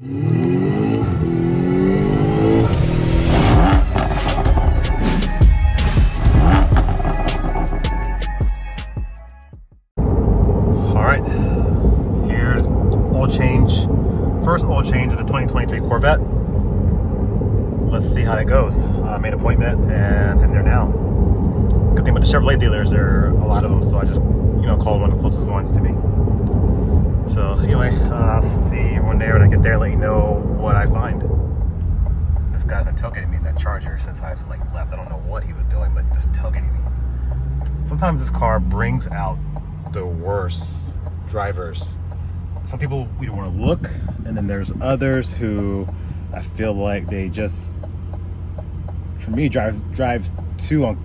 Alright, here's oil change. First oil change of the 2023 Corvette. Let's see how that goes. I made an appointment and heading there now. Good thing about the Chevrolet dealers, there are a lot of them, so I just, called one of the closest ones to me. So anyway, I'll see everyone there when I get there, let you know what I find. This guy's been tailgating me in that Charger since I've left. I don't know what he was doing, but just tailgating me. Sometimes this car brings out the worst drivers. Some people we don't want to look, and then there's others who I feel like they just, for me, drives too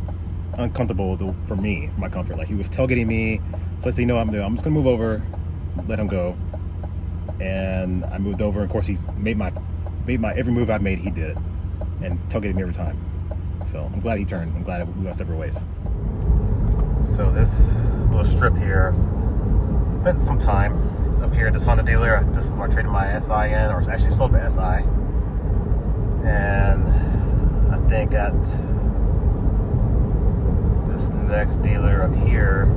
uncomfortable for me, for my comfort. Like, he was tailgating me, so I said, you know what I'm doing? I'm just gonna move over, let him go. And I moved over, and of course he's made my every move I've made, he did it, and tailgated me every time. So I'm glad he turned. I'm glad we went separate ways. So this little strip here, spent some time up here at this Honda dealer. This is where I traded my SI in, or actually sold my SI. And I think at this next dealer up here,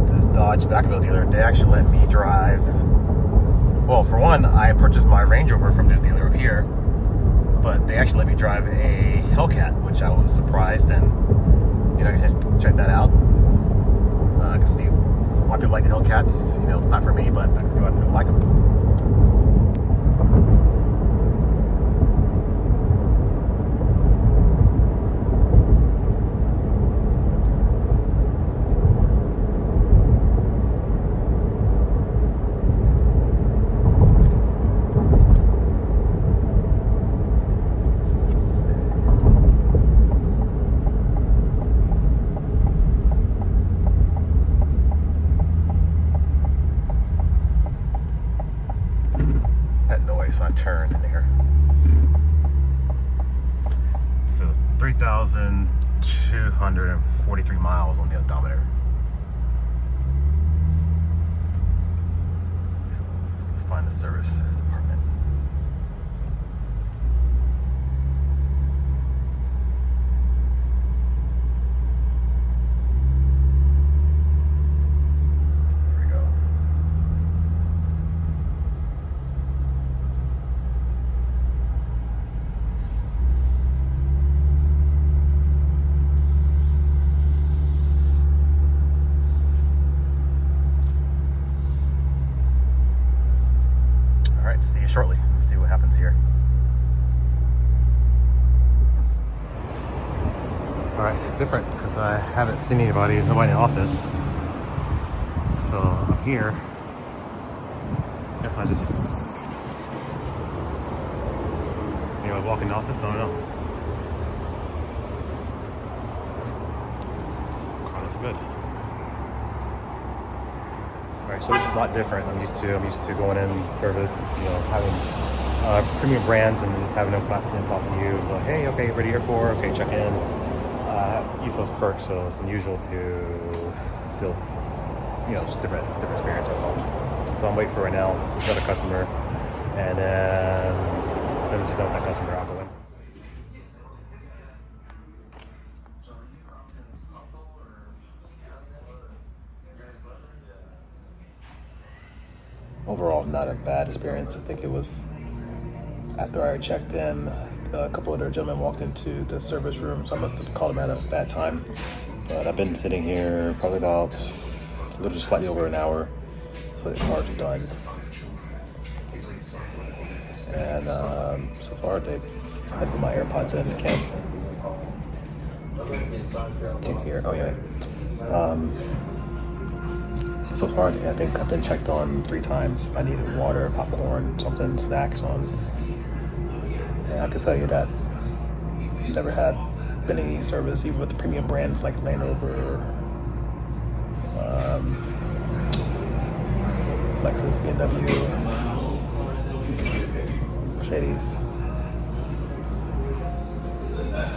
this Dodge Vacaville dealer, they actually let me drive. Well, for one, I purchased my Range Rover from this dealer up here, but they actually let me drive a Hellcat, which I was surprised, and I can check that out. I can see why people like the Hellcats. It's not for me, but I can see why people like them. So I turned in here. So 3,243 miles on the odometer. So let's find the service department. See you shortly. Let's see what happens here. Alright, it's different because I haven't seen nobody in the office. So I'm here. Guess I just walk in the office, I don't know. Car looks good. Alright, so this is a lot different. I'm used to going in service, having premium brands and just having them come out and talk to you. Like, hey, okay, ready here for? Okay, check in. Use those perks, so it's unusual to still, just different experience. That's all. So I'm waiting for right now. We've got a customer, and then as soon as he's done with that customer, I'll go in. Overall, not a bad experience. I think it was after I checked in, a couple other gentlemen walked into the service room, so I must have called them at a bad time. But I've been sitting here probably about a little slightly over an hour, so the car's done. And so far, I put my AirPods in. Can't hear. Oh yeah. So far, I think I've been checked on 3 times. If I needed water, popcorn, something, snacks on. And I can tell you that I've never had been any service, even with the premium brands like Land Rover, Lexus, BMW, Mercedes,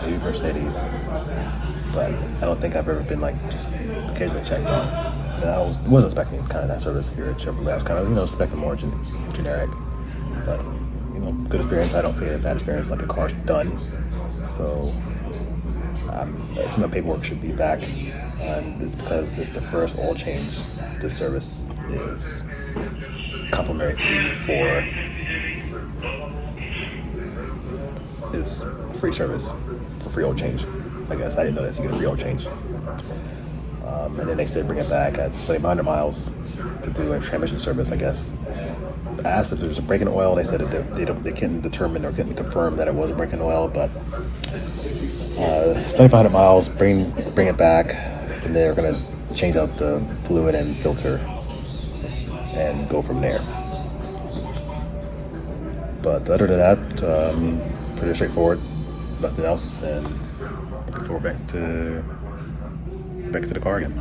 maybe Mercedes. But I don't think I've ever been just occasionally checked on. I wasn't expecting kind of that service here at Chevrolet. I was kind of, expecting more generic. But, good experience. I don't see a bad experience, like the car's done. So, some of the paperwork should be back. And it's because it's the first oil change. This service is complimentary for is free service for free oil change. I guess I didn't know that you get a free oil change. And then they said bring it back at 700 miles to do a transmission service. I guess I asked if there's a break in oil. They said that they couldn't determine or couldn't confirm that it was a break in oil. But 7,500 miles, bring it back, and they're gonna change out the fluid and filter and go from there. But other than that, pretty straightforward. Nothing else, and looking forward back to the car again.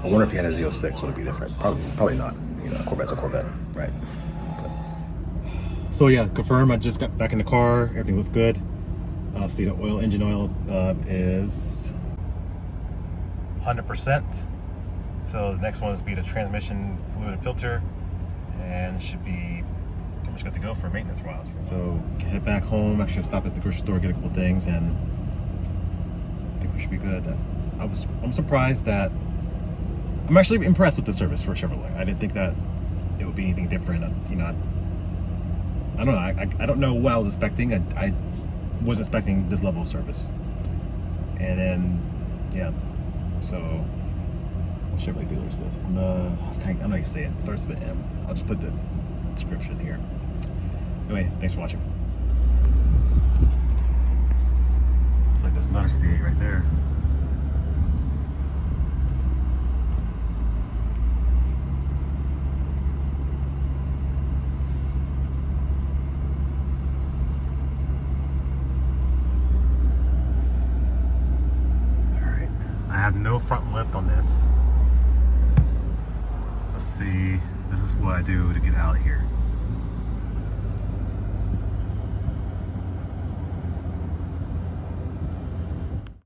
I wonder if he had a Z06, would it be different? Probably not. Corvette's a Corvette, right? So yeah, confirm. I just got back in the car. Everything looks good. See the engine oil is 100%. So the next one is be the transmission fluid and filter, and should be pretty much good to go for maintenance for us. So head back home. Actually, stop at the grocery store, get a couple things, and I think we should be good. I'm surprised that I'm actually impressed with the service for Chevrolet. I didn't think that it would be anything different. I don't know. I don't know what I was expecting. I wasn't expecting this level of service. And then, yeah. So, what Chevrolet dealer is this? I'm not gonna say it. It starts with M. I'll just put the description here. Anyway, thanks for watching. It's like there's another C8 right there. I have no front lift on this. Let's see. This is what I do to get out of here.